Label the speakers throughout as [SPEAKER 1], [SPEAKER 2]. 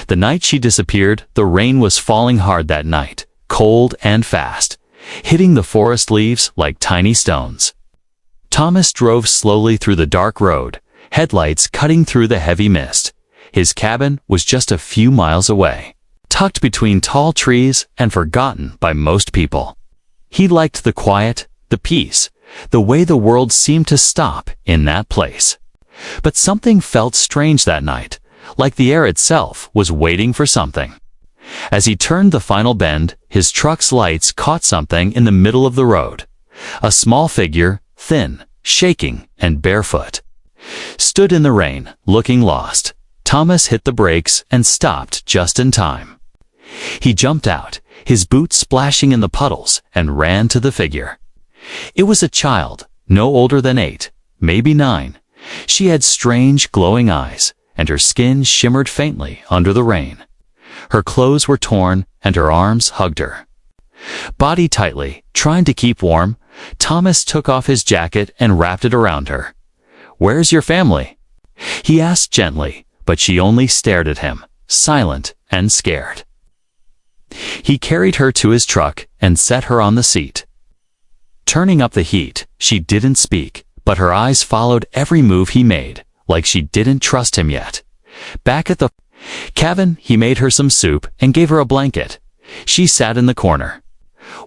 [SPEAKER 1] The night she disappeared, the rain was falling hard that night, cold and fast, hitting the forest leaves like tiny stones. Thomas drove slowly through the dark road, headlights cutting through the heavy mist. His cabin was just a few miles away, tucked between tall trees and forgotten by most people. He liked the quiet, the peace, the way the world seemed to stop in that place. But something felt strange that night, like the air itself was waiting for something. As he turned the final bend, his truck's lights caught something in the middle of the road. A small figure, thin, shaking, and barefoot, stood in the rain, looking lost. Thomas hit the brakes and stopped just in time. He jumped out, his boots splashing in the puddles, and ran to the figure. It was a child, no older than 8, maybe 9. She had strange, glowing eyes, and her skin shimmered faintly under the rain. Her clothes were torn, and her arms hugged her. Body tightly, trying to keep warm, Thomas took off his jacket and wrapped it around her. "Where's your family?" he asked gently, but she only stared at him, silent and scared. He carried her to his truck and set her on the seat. Turning up the heat, she didn't speak, but her eyes followed every move he made, like she didn't trust him yet. Back at the cabin, he made her some soup and gave her a blanket. She sat in the corner,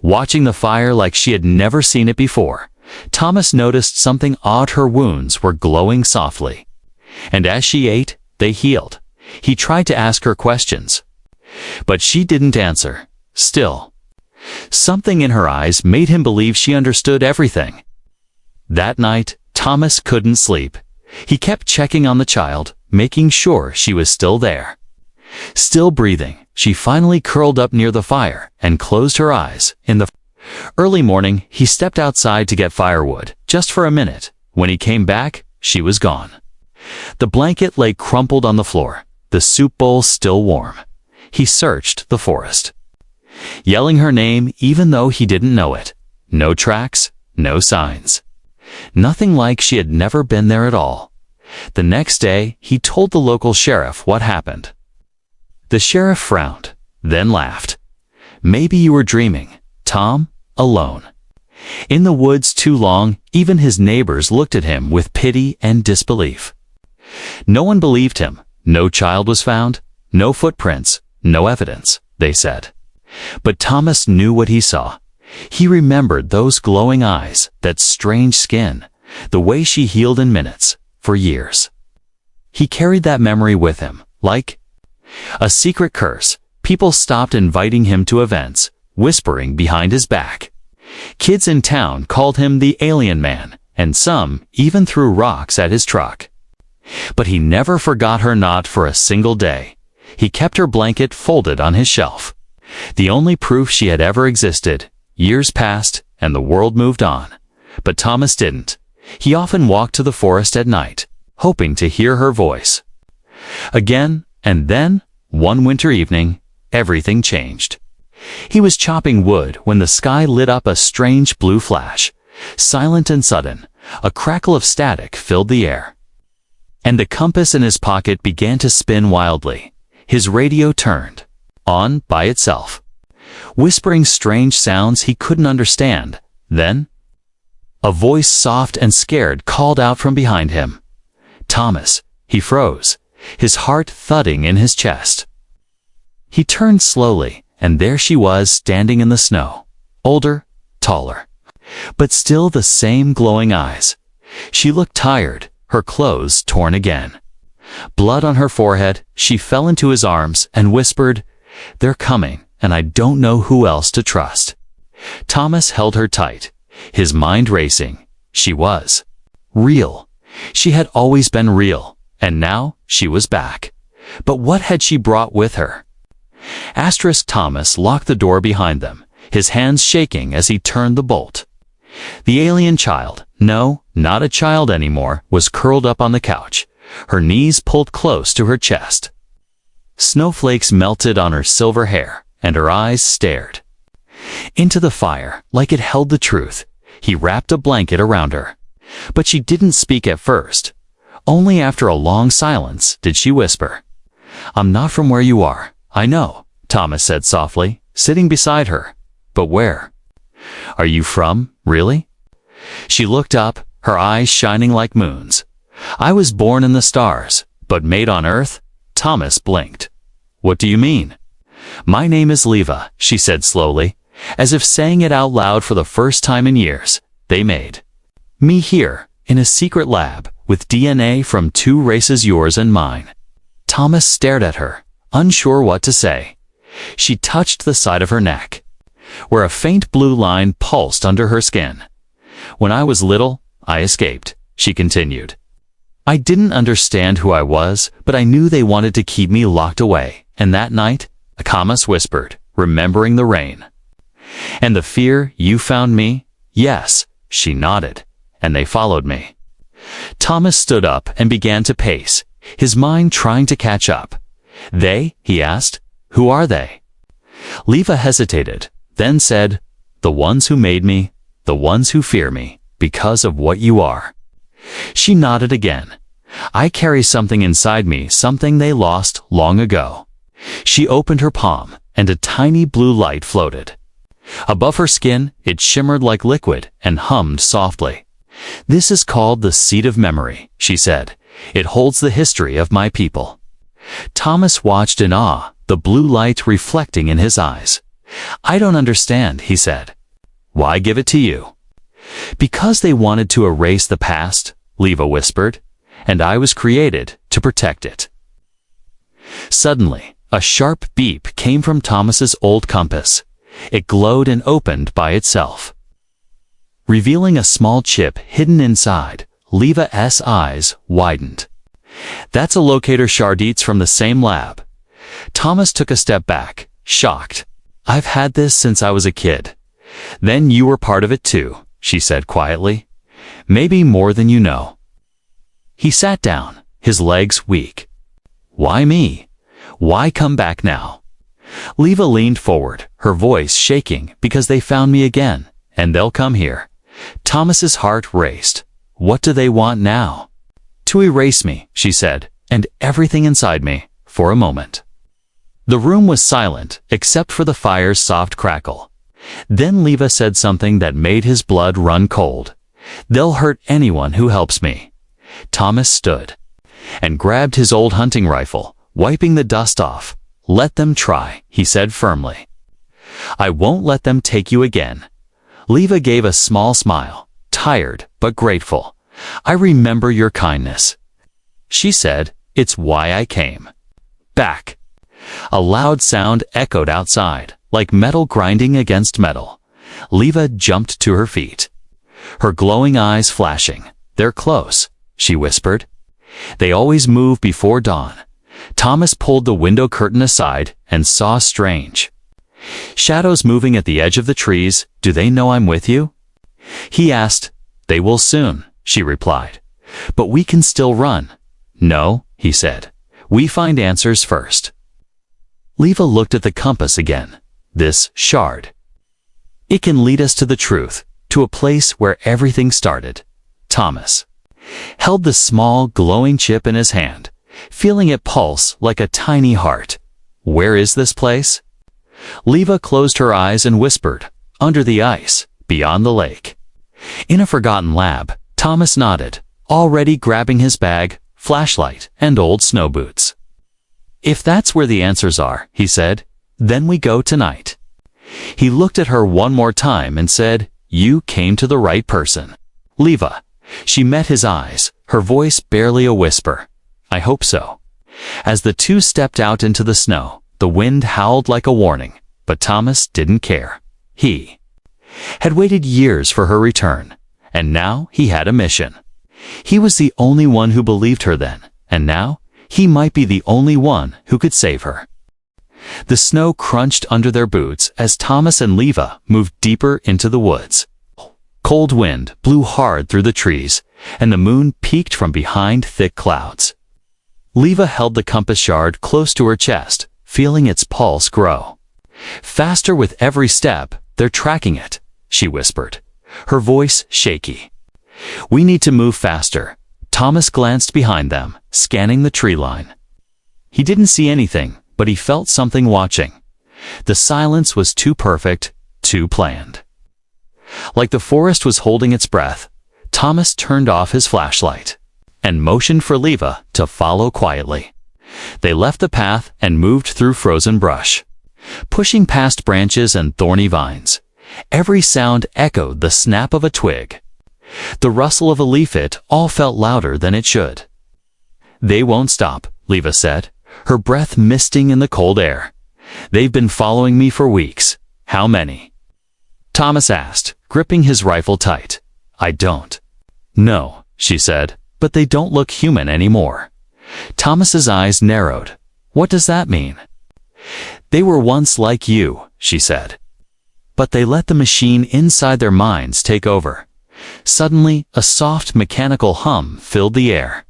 [SPEAKER 1] watching the fire like she had never seen it before. Thomas noticed something odd. Her wounds were glowing softly, and as she ate, they healed. He tried to ask her questions, but she didn't answer. Still, something in her eyes made him believe she understood everything. That night, Thomas couldn't sleep. He kept checking on the child, making sure she was still there. Still breathing, she finally curled up near the fire and closed her eyes. In the early morning, he stepped outside to get firewood, just for a minute. When he came back, she was gone. The blanket lay crumpled on the floor, the soup bowl still warm. He searched the forest, yelling her name even though he didn't know it. No tracks, no signs. Nothing, like she had never been there at all. The next day, he told the local sheriff what happened. The sheriff frowned, then laughed. "Maybe you were dreaming, Tom, alone in the woods too long." Even his neighbors looked at him with pity and disbelief. No one believed him. No child was found, no footprints, no evidence, they said. But Thomas knew what he saw. He remembered those glowing eyes, that strange skin, the way she healed in minutes, for years. He carried that memory with him, like a secret curse. People stopped inviting him to events, whispering behind his back. Kids in town called him the Alien Man, and some even threw rocks at his truck. But he never forgot her, not for a single day. He kept her blanket folded on his shelf, the only proof she had ever existed. Years passed, and the world moved on. But Thomas didn't. He often walked to the forest at night, hoping to hear her voice again. And then, one winter evening, everything changed. He was chopping wood when the sky lit up a strange blue flash. Silent and sudden, a crackle of static filled the air, and the compass in his pocket began to spin wildly. His radio turned on by itself, whispering strange sounds he couldn't understand. Then, a voice, soft and scared, called out from behind him. "Thomas!" He froze, his heart thudding in his chest. He turned slowly, and there she was, standing in the snow. Older, taller, but still the same glowing eyes. She looked tired, her clothes torn again. Blood on her forehead, she fell into his arms and whispered, "They're coming, and I don't know who else to trust." Thomas held her tight, his mind racing. She was real. She had always been real, and now she was back. But what had she brought with her? Thomas locked the door behind them, his hands shaking as he turned the bolt. The alien child, no, not a child anymore, was curled up on the couch, her knees pulled close to her chest. Snowflakes melted on her silver hair, and her eyes stared into the fire like it held the truth. He wrapped a blanket around her, but she didn't speak at first. Only after a long silence did she whisper, I'm not from where you are, I know, Thomas said softly, sitting beside her. But where? Are you from, really? She looked up, her eyes shining like moons. I was born in the stars, but made on Earth? Thomas blinked. What do you mean? My name is Leva, she said slowly, as if saying it out loud for the first time in years. They made me here, in a secret lab, with DNA from two races, yours and mine. Thomas stared at her, unsure what to say. She touched the side of her neck, where a faint blue line pulsed under her skin. When I was little, I escaped, she continued. I didn't understand who I was, but I knew they wanted to keep me locked away. And that night, Thomas whispered, remembering the rain. And the fear, you found me? Yes, she nodded. And they followed me. Thomas stood up and began to pace, his mind trying to catch up. They? He asked. Who are they? Leva hesitated, then said, the ones who made me, the ones who fear me, because of what you are. She nodded again. I carry something inside me, something they lost long ago. She opened her palm, and a tiny blue light floated. Above her skin, it shimmered like liquid and hummed softly. This is called the seed of memory, she said. It holds the history of my people. Thomas watched in awe, the blue light reflecting in his eyes. I don't understand, he said. Why give it to you? Because they wanted to erase the past, Leva whispered, and I was created to protect it. Suddenly, a sharp beep came from Thomas's old compass. It glowed and opened by itself, revealing a small chip hidden inside. Leva's eyes widened. That's a locator shardits from the same lab. Thomas took a step back, shocked. I've had this since I was a kid. Then you were part of it too, she said quietly. Maybe more than you know. He sat down, his legs weak. Why me? Why come back now? Leva leaned forward, her voice shaking, because they found me again, and they'll come here. Thomas's heart raced. What do they want now? To erase me, she said, and everything inside me, for a moment. The room was silent, except for the fire's soft crackle. Then Leva said something that made his blood run cold. They'll hurt anyone who helps me. Thomas stood and grabbed his old hunting rifle, wiping the dust off. Let them try, he said firmly. I won't let them take you again. Leva gave a small smile, tired but grateful. I remember your kindness. She said, it's why I came. Back. A loud sound echoed outside, like metal grinding against metal. Leva jumped to her feet, her glowing eyes flashing. They're close, she whispered. They always move before dawn. Thomas pulled the window curtain aside and saw strange shadows moving at the edge of the trees. Do they know I'm with you? He asked. They will soon, she replied. But we can still run. No, he said. We find answers first. Leva looked at the compass again. This shard. It can lead us to the truth, to a place where everything started. Thomas held the small, glowing chip in his hand, feeling it pulse like a tiny heart. Where is this place? Leva closed her eyes and whispered, under the ice, beyond the lake. In a forgotten lab, Thomas nodded, already grabbing his bag, flashlight, and old snow boots. If that's where the answers are, he said, then we go tonight. He looked at her one more time and said, you came to the right person. Leva. She met his eyes, her voice barely a whisper. I hope so. As the two stepped out into the snow, the wind howled like a warning, but Thomas didn't care. He had waited years for her return, and now he had a mission. He was the only one who believed her then, and now he might be the only one who could save her. The snow crunched under their boots as Thomas and Leva moved deeper into the woods. Cold wind blew hard through the trees, and the moon peeked from behind thick clouds. Leva held the compass shard close to her chest, feeling its pulse grow. Faster with every step, they're tracking it, she whispered, her voice shaky. We need to move faster. Thomas glanced behind them, scanning the tree line. He didn't see anything, but he felt something watching. The silence was too perfect, too planned. Like the forest was holding its breath, Thomas turned off his flashlight and motioned for Leva to follow quietly. They left the path and moved through frozen brush, pushing past branches and thorny vines. Every sound echoed the snap of a twig. The rustle of a leaf. It all felt louder than it should. "They won't stop," Leva said, her breath misting in the cold air. "They've been following me for weeks." "How many?" Thomas asked, gripping his rifle tight. "I don't know," she said, "but they don't look human anymore." Thomas's eyes narrowed. "What does that mean?" "They were once like you," she said. "But they let the machine inside their minds take over." Suddenly, a soft mechanical hum filled the air.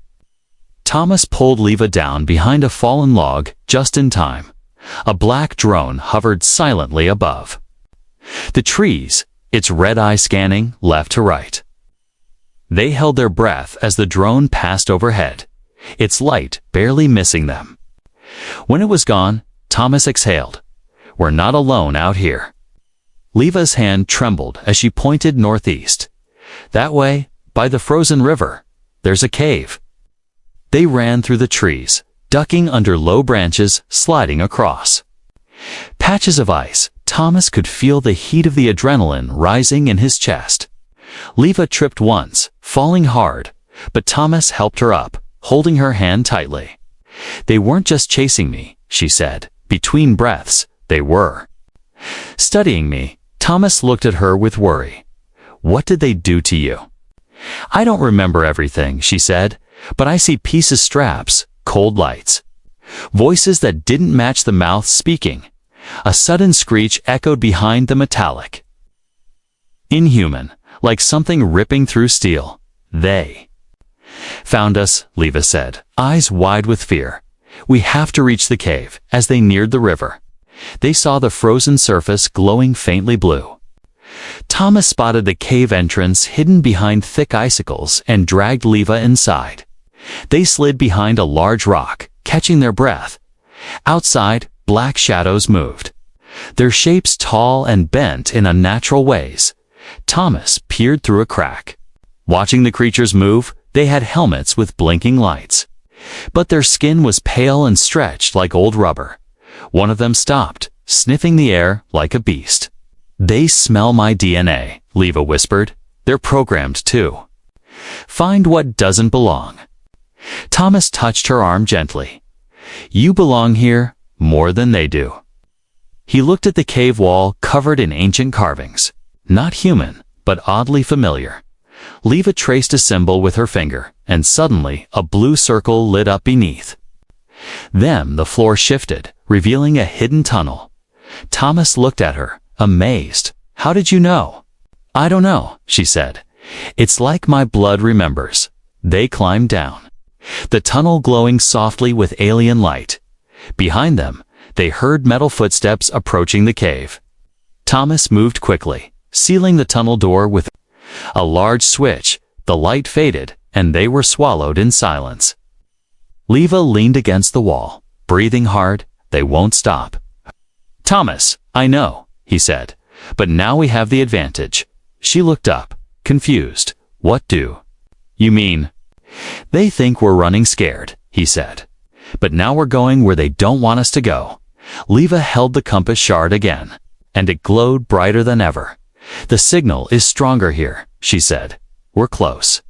[SPEAKER 1] Thomas pulled Leva down behind a fallen log just in time. A black drone hovered silently above the trees, its red eye scanning left to right. They held their breath as the drone passed overhead, its light barely missing them. When it was gone, Thomas exhaled. "We're not alone out here." Leva's hand trembled as she pointed northeast. "That way, by the frozen river, there's a cave." They ran through the trees, ducking under low branches, sliding across patches of ice. Thomas could feel the heat of the adrenaline rising in his chest. Leva tripped once, falling hard, but Thomas helped her up, holding her hand tightly. "They weren't just chasing me," she said. Between breaths, they were studying me. Thomas looked at her with worry. "What did they do to you?" "I don't remember everything," she said, "but I see pieces, straps, cold lights. Voices that didn't match the mouth speaking." A sudden screech echoed behind the metallic. Inhuman, like something ripping through steel. "They found us," Leva said, eyes wide with fear. "We have to reach the cave." As they neared the river, they saw the frozen surface glowing faintly blue. Thomas spotted the cave entrance hidden behind thick icicles and dragged Leva inside. They slid behind a large rock, catching their breath. Outside, black shadows moved, their shapes tall and bent in unnatural ways. Thomas peered through a crack. Watching the creatures move, they had helmets with blinking lights, but their skin was pale and stretched like old rubber. One of them stopped, sniffing the air like a beast. "They smell my DNA," Leva whispered. "They're programmed too. Find what doesn't belong." Thomas touched her arm gently. "You belong here more than they do." He looked at the cave wall covered in ancient carvings. Not human, but oddly familiar. Leva traced a symbol with her finger, and suddenly a blue circle lit up beneath them. The floor shifted, revealing a hidden tunnel. Thomas looked at her, amazed. "How did you know?" "I don't know," she said. "It's like my blood remembers." They climbed down, the tunnel glowing softly with alien light. Behind them, they heard metal footsteps approaching the cave. Thomas moved quickly, sealing the tunnel door with a large switch. The light faded, and they were swallowed in silence. Leva leaned against the wall, breathing hard. "They won't stop." "Thomas, I know," he said, "but now we have the advantage." She looked up, confused. "What do you mean?" "They think we're running scared," he said. "But now we're going where they don't want us to go." Leva held the compass shard again, and it glowed brighter than ever. "The signal is stronger here," she said. "We're close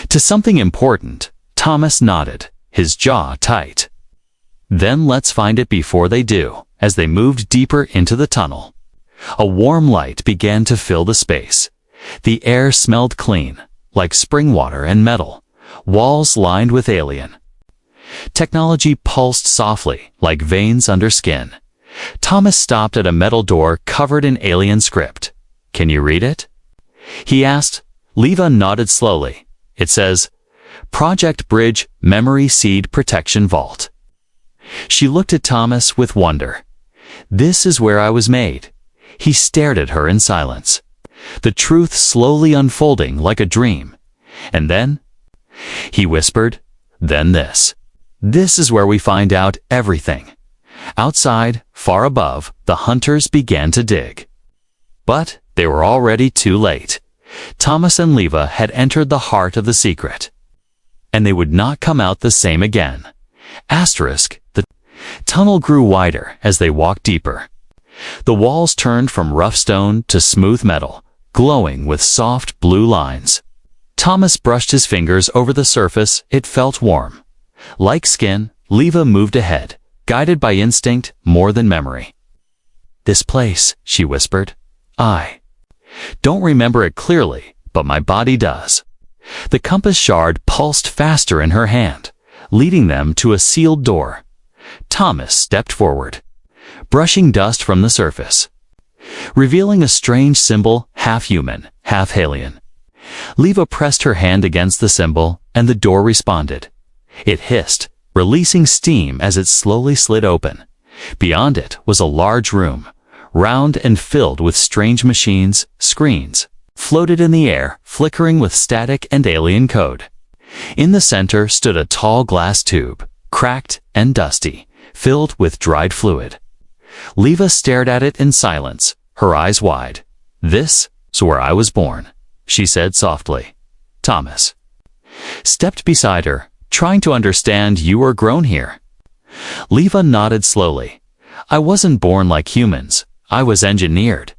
[SPEAKER 1] to something important." Thomas nodded, his jaw tight. "Then let's find it before they do." As they moved deeper into the tunnel, a warm light began to fill the space. The air smelled clean, like spring water and metal. Walls lined with alien technology pulsed softly, like veins under skin. Thomas stopped at a metal door covered in alien script. "Can you read it?" he asked. Leva nodded slowly. "It says, Project Bridge Memory Seed Protection Vault." She looked at Thomas with wonder. "This is where I was made." He stared at her in silence, the truth slowly unfolding like a dream. "And then?" he whispered. "Then this." This is where we find out everything. Outside, far above, the hunters began to dig. But they were already too late. Thomas and Leva had entered the heart of the secret. And they would not come out the same again. The tunnel grew wider as they walked deeper. The walls turned from rough stone to smooth metal, glowing with soft blue lines. Thomas brushed his fingers over the surface. It felt warm. Like skin, Leva moved ahead, guided by instinct more than memory. "This place," she whispered. "I don't remember it clearly, but my body does." The compass shard pulsed faster in her hand, leading them to a sealed door. Thomas stepped forward, brushing dust from the surface, revealing a strange symbol, half human, half alien. Leva pressed her hand against the symbol, and the door responded. It hissed, releasing steam as it slowly slid open. Beyond it was a large room, round and filled with strange machines. Screens floated in the air, flickering with static and alien code. In the center stood a tall glass tube, cracked and dusty, filled with dried fluid. Leva stared at it in silence, her eyes wide. "This is where I was born," she said softly. Thomas stepped beside her, trying to understand. "You were grown here." Leva nodded slowly. "I wasn't born like humans. I was engineered."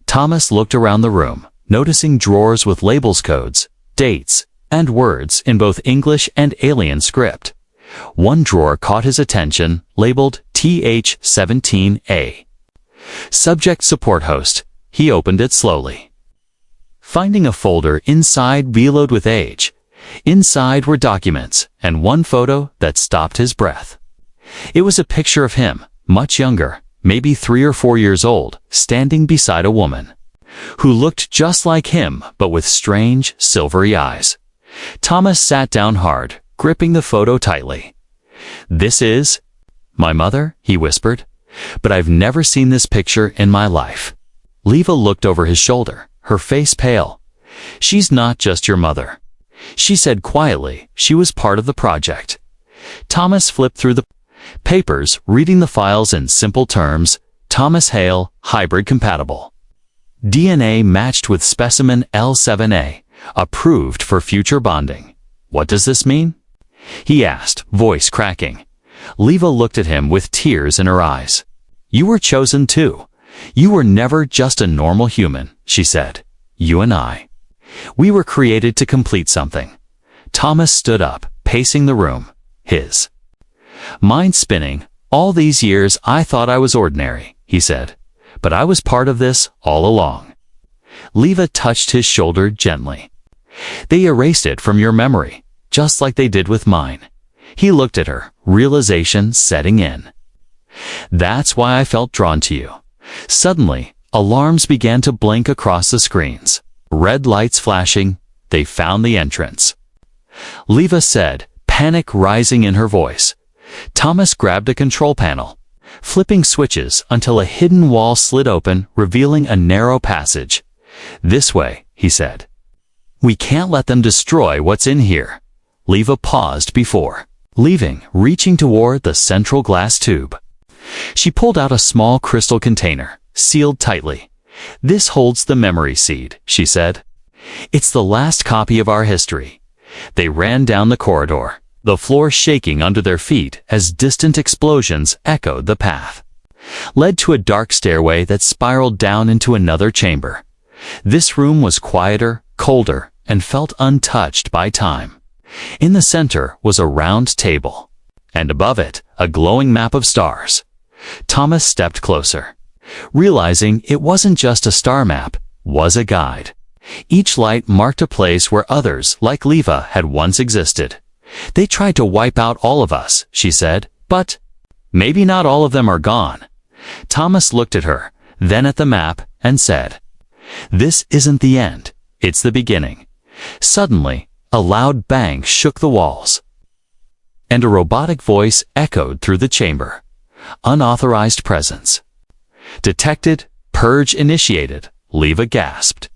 [SPEAKER 1] Thomas looked around the room, noticing drawers with labels, codes, dates, and words in both English and alien script. One drawer caught his attention, labeled TH-17A. Subject Support Host. He opened it slowly, finding a folder inside billowed with age. Inside were documents and one photo that stopped his breath. It was a picture of him, much younger, maybe 3 or 4 years old, standing beside a woman who looked just like him but with strange, silvery eyes. Thomas sat down hard, gripping the photo tightly. "This is my mother," he whispered, "but I've never seen this picture in my life." Leva looked over his shoulder, her face pale. "She's not just your mother," she said quietly. "She was part of the project." Thomas flipped through the papers, reading the files in simple terms. Thomas Hale, hybrid compatible. DNA matched with specimen L7A, approved for future bonding. "What does this mean?" he asked, voice cracking. Leva looked at him with tears in her eyes. "You were chosen too. You were never just a normal human," she said. "You and I. We were created to complete something." Thomas stood up, pacing the room, his mind spinning. "All these years I thought I was ordinary," he said. "But I was part of this all along." Leva touched his shoulder gently. "They erased it from your memory, just like they did with mine." He looked at her, realization setting in. "That's why I felt drawn to you." Suddenly, alarms began to blink across the screens. Red lights flashing. They found the entrance, Leva said, panic rising in her voice. Thomas grabbed a control panel, flipping switches until a hidden wall slid open, revealing a narrow passage. "This way," he said. "We can't let them destroy what's in here." Leva paused before leaving, reaching toward the central glass tube. She pulled out a small crystal container, sealed tightly. "This holds the memory seed," she said. "It's the last copy of our history." They ran down the corridor, the floor shaking under their feet as distant explosions echoed the path. Led to a dark stairway that spiraled down into another chamber. This room was quieter, colder, and felt untouched by time. In the center was a round table, and above it, a glowing map of stars. Thomas stepped closer, realizing it wasn't just a star map, was a guide. Each light marked a place where others, like Leva, had once existed. "They tried to wipe out all of us," she said, "but maybe not all of them are gone." Thomas looked at her, then at the map, and said, "This isn't the end, it's the beginning." Suddenly, a loud bang shook the walls, and a robotic voice echoed through the chamber. "Unauthorized presence detected, purge initiated," Leva gasped.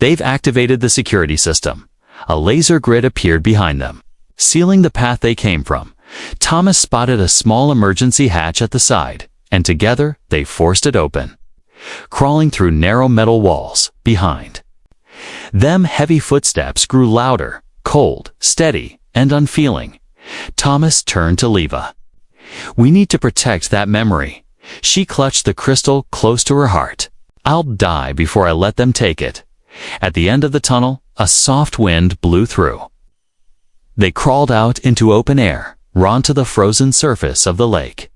[SPEAKER 1] "They've activated the security system." A laser grid appeared behind them, sealing the path they came from. Thomas spotted a small emergency hatch at the side, and together they forced it open, crawling through narrow metal walls behind them. Heavy footsteps grew louder, cold, steady, and unfeeling. Thomas turned to Leva. "We need to protect that memory." She clutched the crystal close to her heart. "I'll die before I let them take it." At the end of the tunnel, a soft wind blew through. They crawled out into open air, onto the frozen surface of the lake.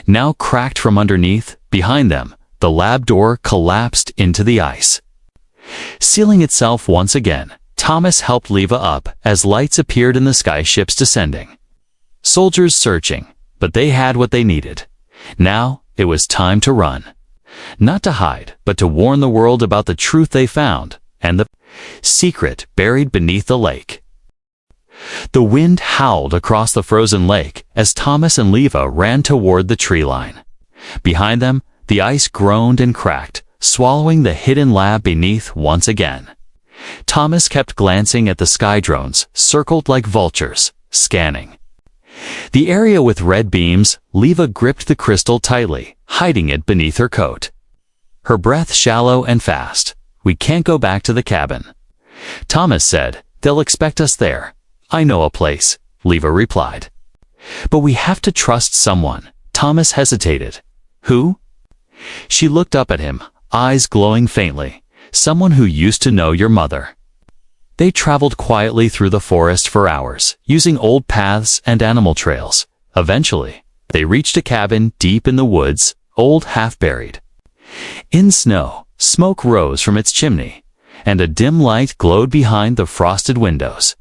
[SPEAKER 1] Now cracked from underneath, behind them, the lab door collapsed into the ice, sealing itself once again. Thomas helped Leva up as lights appeared in the sky ships descending. Soldiers searching, but they had what they needed. Now it was time to run. Not to hide, but to warn the world about the truth they found, and the secret buried beneath the lake. The wind howled across the frozen lake as Thomas and Leva ran toward the tree line. Behind them, the ice groaned and cracked, swallowing the hidden lab beneath once again. Thomas kept glancing at the sky drones, circled like vultures, scanning the area with red beams. Leva gripped the crystal tightly, hiding it beneath her coat. Her breath shallow and fast. "We can't go back to the cabin," Thomas said. "They'll expect us there." "I know a place," Leva replied. "But we have to trust someone." Thomas hesitated. "Who?" She looked up at him, eyes glowing faintly. "Someone who used to know your mother." They traveled quietly through the forest for hours, using old paths and animal trails. Eventually, they reached a cabin deep in the woods, old, half-buried in snow. Smoke rose from its chimney, and a dim light glowed behind the frosted windows.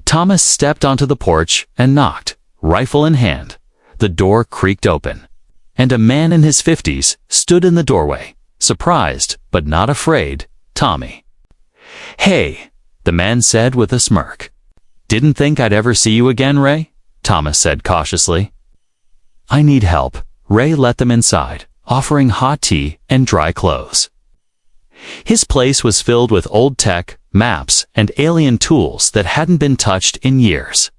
[SPEAKER 1] Thomas stepped onto the porch and knocked, rifle in hand. The door creaked open, and a man in his 50s stood in the doorway, surprised but not afraid. "Tommy." "Hey," the man said with a smirk. "Didn't think I'd ever see you again, Ray?" Thomas said cautiously. "I need help." Ray let them inside, offering hot tea and dry clothes. His place was filled with old tech, maps, and alien tools that hadn't been touched in years.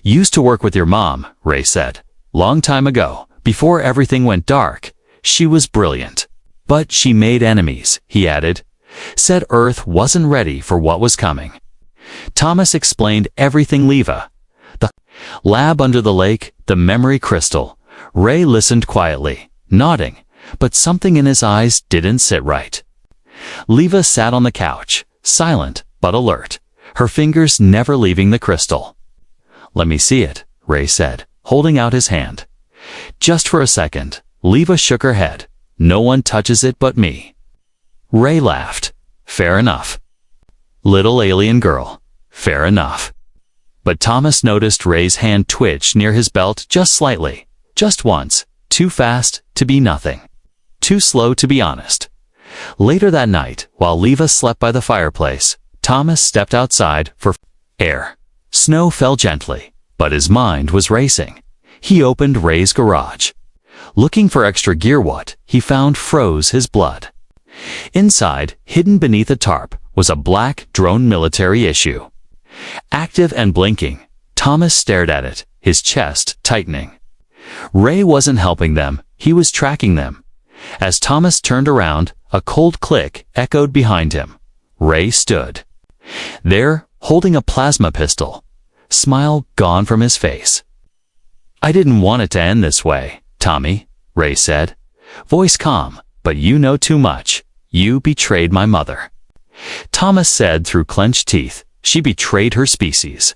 [SPEAKER 1] "Used to work with your mom," Ray said. "Long time ago, before everything went dark. She was brilliant. But she made enemies," he added. "Said Earth wasn't ready for what was coming." Thomas explained everything. Leva, the lab under the lake, the memory crystal. Ray listened quietly, nodding, but something in his eyes didn't sit right. Leva sat on the couch, silent but alert, her fingers never leaving the crystal. "Let me see it," Ray said, holding out his hand. "Just for a second." Leva shook her head. "No one touches it but me." Ray laughed. "Fair enough. Little alien girl. Fair enough." But Thomas noticed Ray's hand twitch near his belt just slightly, just once, too fast to be nothing, too slow to be honest. Later that night, while Leva slept by the fireplace, Thomas stepped outside for air. Snow fell gently, but his mind was racing. He opened Ray's garage. Looking for extra gear, what he found froze his blood. Inside, hidden beneath a tarp, was a black drone military issue. Active and blinking, Thomas stared at it, his chest tightening. Ray wasn't helping them, he was tracking them. As Thomas turned around, a cold click echoed behind him. Ray stood there, holding a plasma pistol, smile gone from his face. "I didn't want it to end this way, Tommy," Ray said, voice calm. "But you know too much. You betrayed my mother." Thomas said through clenched teeth, "She betrayed her species."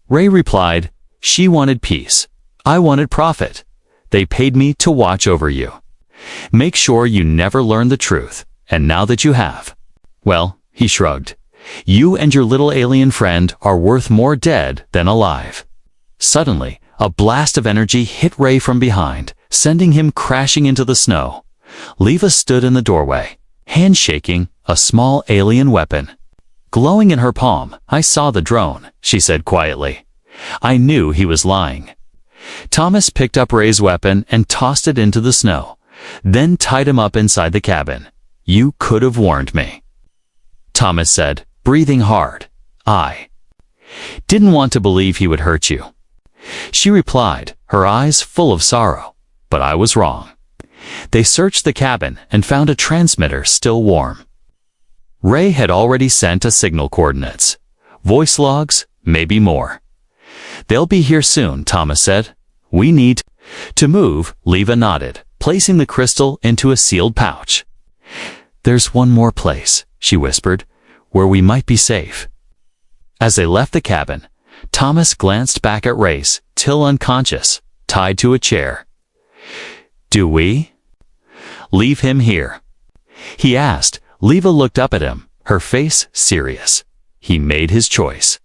[SPEAKER 1] Ray replied, "She wanted peace. I wanted profit. They paid me to watch over you. Make sure you never learn the truth, and now that you have, well," he shrugged, "you and your little alien friend are worth more dead than alive." Suddenly, a blast of energy hit Ray from behind, sending him crashing into the snow. Leva stood in the doorway, hand shaking, a small alien weapon glowing in her palm. "I saw the drone," she said quietly. "I knew he was lying." Thomas picked up Ray's weapon and tossed it into the snow, then tied him up inside the cabin. "You could have warned me," Thomas said, breathing hard. "I didn't want to believe he would hurt you." She replied, her eyes full of sorrow. But I was wrong. They searched the cabin and found a transmitter still warm. Ray had already sent a signal coordinates. Voice logs, maybe more. They'll be here soon, Thomas said. We need to move, Leva nodded, placing the crystal into a sealed pouch. There's one more place, she whispered, where we might be safe. As they left the cabin, Thomas glanced back at Ray, still unconscious, tied to a chair. Do we leave him here? He asked. Leva looked up at him, her face serious. He made his choice.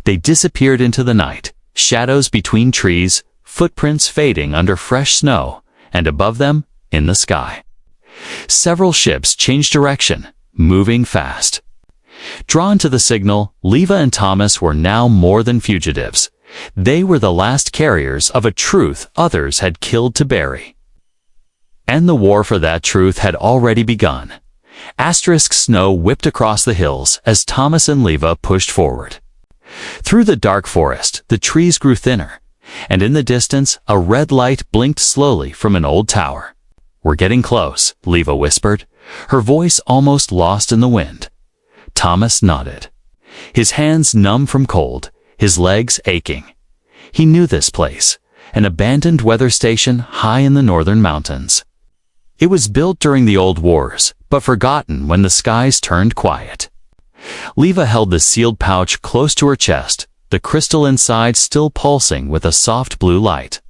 [SPEAKER 1] They disappeared into the night, shadows between trees, footprints fading under fresh snow, and above them, in the sky. Several ships changed direction, moving fast. Drawn to the signal, Leva and Thomas were now more than fugitives. They were the last carriers of a truth others had killed to bury. And the war for that truth had already begun. Asterisk snow whipped across the hills as Thomas and Leva pushed forward. Through the dark forest, the trees grew thinner, and in the distance, a red light blinked slowly from an old tower. We're getting close, Leva whispered, her voice almost lost in the wind. Thomas nodded. His hands numb from cold, his legs aching. He knew this place, an abandoned weather station high in the northern mountains. It was built during the old wars, but forgotten when the skies turned quiet. Leva held the sealed pouch close to her chest, the crystal inside still pulsing with a soft blue light.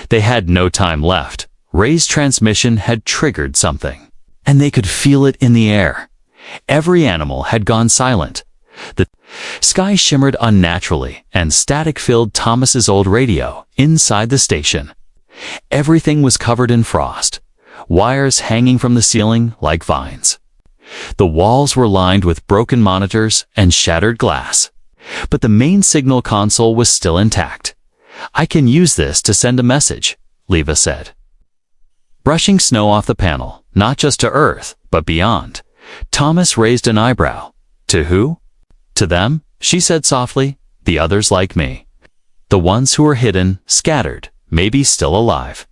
[SPEAKER 1] They had no time left. Ray's transmission had triggered something, and they could feel it in the air. Every animal had gone silent. The sky shimmered unnaturally, and static filled Thomas's old radio inside the station. Everything was covered in frost, wires hanging from the ceiling like vines. The walls were lined with broken monitors and shattered glass, but the main signal console was still intact. I can use this to send a message, Leva said. Brushing snow off the panel, not just to Earth, but beyond, Thomas raised an eyebrow. To who? To them, she said softly, the others like me. The ones who were hidden, scattered, maybe still alive.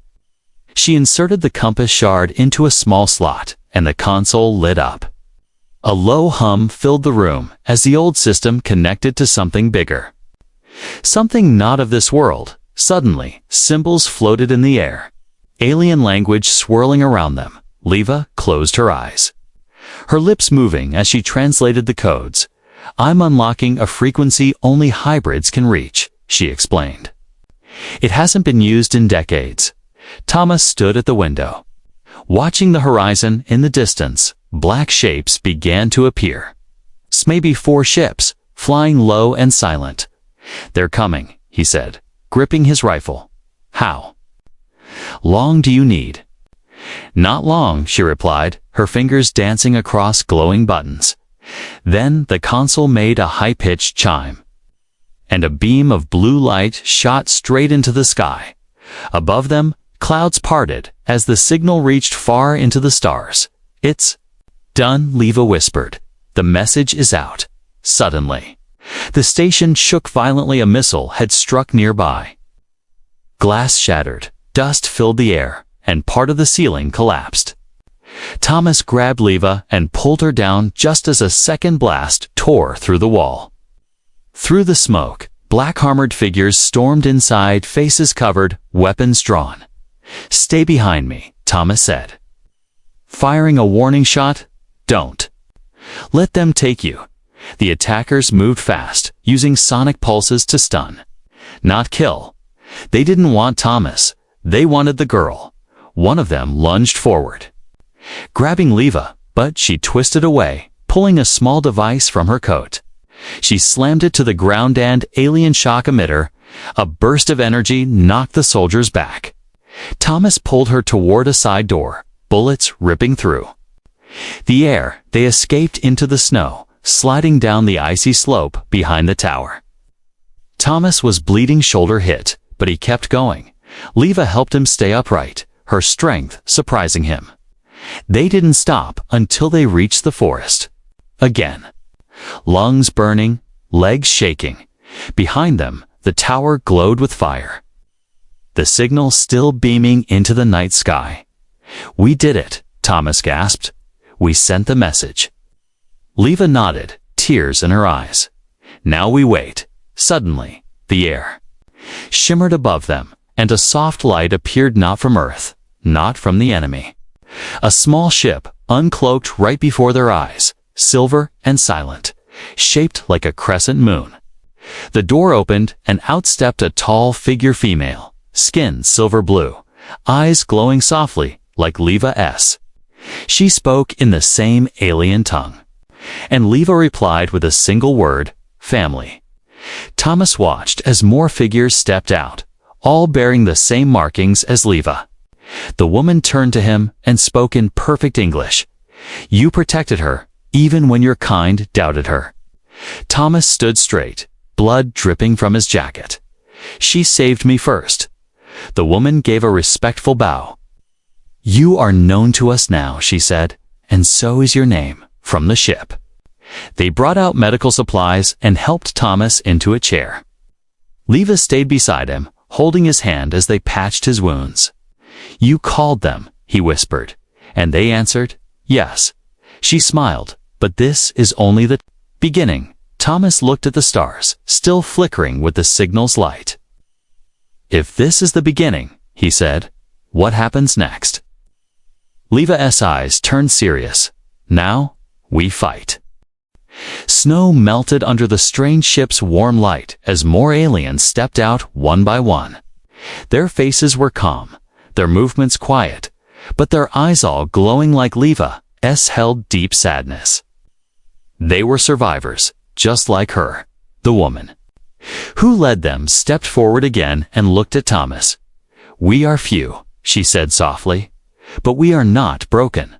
[SPEAKER 1] She inserted the compass shard into a small slot, and the console lit up. A low hum filled the room as the old system connected to something bigger. Something not of this world. Suddenly, symbols floated in the air. Alien language swirling around them. Leva closed her eyes, her lips moving as she translated the codes. I'm unlocking a frequency only hybrids can reach, she explained. It hasn't been used in decades. Thomas stood at the window. Watching the horizon in the distance, black shapes began to appear. Maybe 4 ships, flying low and silent. They're coming, he said, gripping his rifle. How long do you need? Not long, she replied, her fingers dancing across glowing buttons. Then the console made a high-pitched chime, and a beam of blue light shot straight into the sky. Above them, clouds parted as the signal reached far into the stars. It's done, Leva whispered. The message is out. Suddenly, the station shook violently. A missile had struck nearby. Glass shattered, dust filled the air, and part of the ceiling collapsed. Thomas grabbed Leva and pulled her down just as a second blast tore through the wall. Through the smoke, black-armored figures stormed inside, faces covered, weapons drawn. Stay behind me, Thomas said. Firing a warning shot? Don't let them take you. The attackers moved fast, using sonic pulses to stun, not kill. They didn't want Thomas. They wanted the girl. One of them lunged forward, grabbing Leva, but she twisted away, pulling a small device from her coat. She slammed it to the ground and alien shock emitter. A burst of energy knocked the soldiers back. Thomas pulled her toward a side door, bullets ripping through the air. They escaped into the snow, sliding down the icy slope behind the tower. Thomas was bleeding, shoulder hit, but he kept going. Leva helped him stay upright, her strength surprising him. They didn't stop until they reached the forest. Again, lungs burning, legs shaking. Behind them, the tower glowed with fire, the signal still beaming into the night sky. "We did it," Thomas gasped. "We sent the message." Leva nodded, tears in her eyes. "Now we wait." Suddenly, the air shimmered above them, and a soft light appeared, not from Earth, not from the enemy. A small ship, uncloaked right before their eyes, silver and silent, shaped like a crescent moon. The door opened, and out stepped a tall figure, female, skin silver blue, eyes glowing softly like Leva's. She spoke in the same alien tongue, and Leva replied with a single word: family. Thomas watched as more figures stepped out, all bearing the same markings as Leva. The woman turned to him and spoke in perfect English. "You protected her, even when your kind doubted her." Thomas stood straight, blood dripping from his jacket. "She saved me first." The woman gave a respectful bow. "You are known to us now," she said, "and so is your name," from the ship. They brought out medical supplies and helped Thomas into a chair. Leva stayed beside him, holding his hand as they patched his wounds. "You called them," he whispered, "and they answered, yes." She smiled, "But this is only the beginning." Thomas looked at the stars, still flickering with the signal's light. "If this is the beginning," he said, "what happens next?" Leva's eyes turned serious. "Now, we fight." Snow melted under the strange ship's warm light as more aliens stepped out one by one. Their faces were calm, their movements quiet, but their eyes all glowing like Leva's held deep sadness. They were survivors, just like her, the woman. Who led them stepped forward again and looked at Thomas. "We are few," she said softly, "but we are not broken."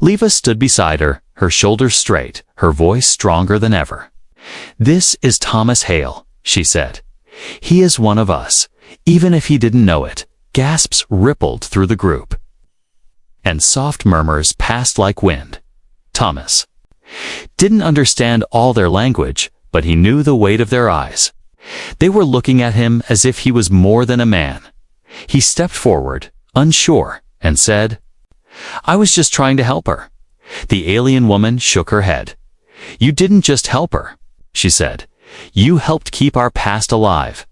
[SPEAKER 1] Leva stood beside her, her shoulders straight, her voice stronger than ever. "This is Thomas Hale," she said. "He is one of us, even if he didn't know it." Gasps rippled through the group, and soft murmurs passed like wind. Thomas didn't understand all their language, but he knew the weight of their eyes. They were looking at him as if he was more than a man. He stepped forward, unsure, and said, "I was just trying to help her." The alien woman shook her head. "You didn't just help her," she said. "You helped keep our past alive."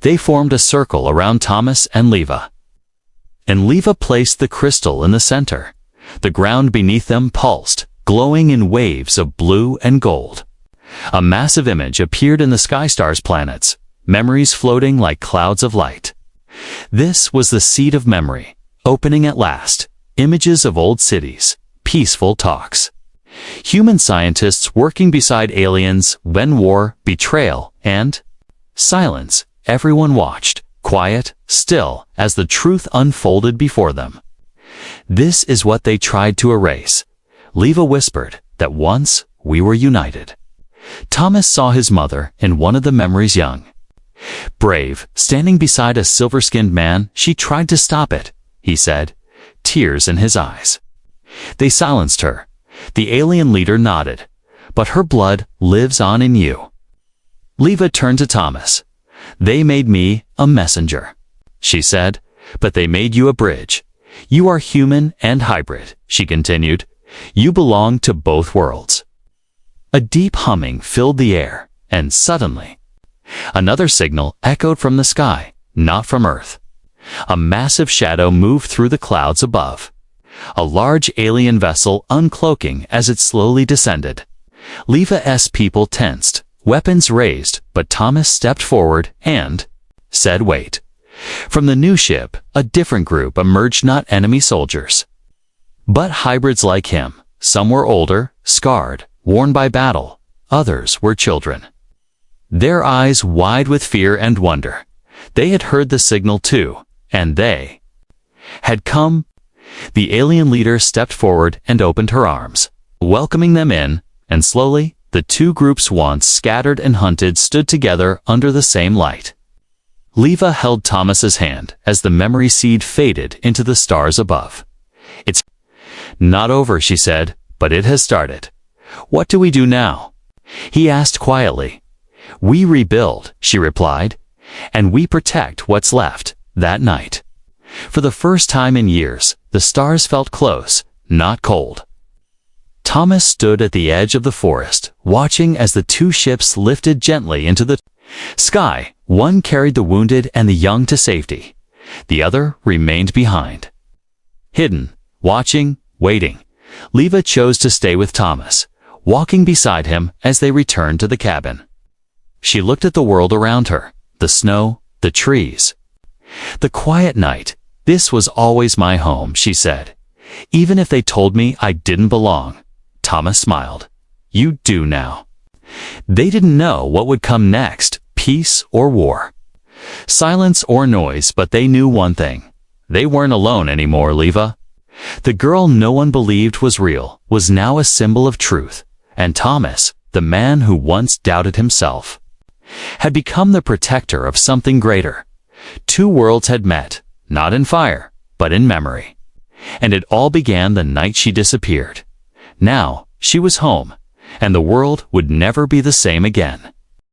[SPEAKER 1] They formed a circle around Thomas and Leva. And Leva placed the crystal in the center. The ground beneath them pulsed, glowing in waves of blue and gold. A massive image appeared in the Skystar's planets, memories floating like clouds of light. This was the seed of memory, opening at last, images of old cities, peaceful talks. Human scientists working beside aliens when war, betrayal, and silence. Everyone watched, quiet, still, as the truth unfolded before them. "This is what they tried to erase," Leva whispered, "that once we were united." Thomas saw his mother in one of the memories, young, brave, standing beside a silver-skinned man. "She tried to stop it," he said, tears in his eyes. "They silenced her." The alien leader nodded. "But her blood lives on in you." Leva turned to Thomas. "They made me a messenger," she said, "but they made you a bridge. You are human and hybrid," she continued. "You belong to both worlds." A deep humming filled the air, and suddenly, another signal echoed from the sky, not from Earth. A massive shadow moved through the clouds above. A large alien vessel uncloaking as it slowly descended. Leva's people tensed, weapons raised, but Thomas stepped forward and said, "Wait." From the new ship, a different group emerged, not enemy soldiers, but hybrids like him. Some were older, scarred, worn by battle. Others were children, their eyes wide with fear and wonder. They had heard the signal too, and they had come. The alien leader stepped forward and opened her arms, welcoming them in, and slowly, the two groups, once scattered and hunted, stood together under the same light. Leva held Thomas's hand as the memory seed faded into the stars above. "It's not over," she said, "but it has started." "What do we do now?" he asked quietly. "We rebuild," she replied, "and we protect what's left." That night, for the first time in years, the stars felt close, not cold. Thomas stood at the edge of the forest, watching as the two ships lifted gently into the sky. One carried the wounded and the young to safety. The other remained behind. Hidden, watching, waiting, Leva chose to stay with Thomas, walking beside him as they returned to the cabin. She looked at the world around her, the snow, the trees. "The quiet night. This was always my home," she said. "Even if they told me I didn't belong." Thomas smiled. "You do now." They didn't know what would come next, peace or war, silence or noise, but they knew one thing. They weren't alone anymore, Leva. The girl no one believed was real was now a symbol of truth, and Thomas, the man who once doubted himself, had become the protector of something greater. Two worlds had met, not in fire, but in memory. And it all began the night she disappeared. Now, she was home, and the world would never be the same again.